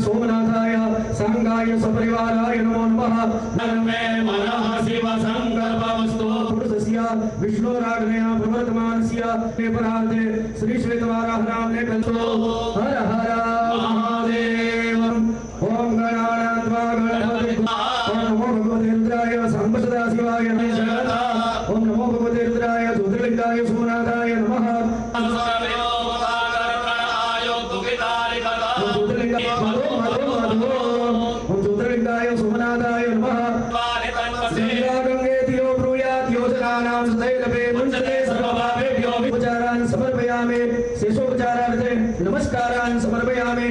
सोमनाथाय संगाय सपरिवाराय नमो नमः। नमे मनः शिव संकल्पमस्तु पुरुषस्य विष्णुराग्नेय प्रवर्तमानस्य पेपरार्थे श्री श्वेतवाराह नामने कल्पो हर हर महादेव। ओम गणानान्त्वा गणपति ओम नमो भगवते रुद्राय सांबसदा शिवाय नमः। ओम नमो भगवते रुद्राय ज्योतिर्लिंगाय सोमनाथाय नमः। ज्योतिर्लिंगाय सोमनाथाय नमः। गंगेतियो ब्रूयात् योजनानां सदैरपे मुञ्चते सर्वपापेभ्यो उपचारान् समर्पयामि। शेषोपचारार्थे नमस्कारान् समर्पयामि।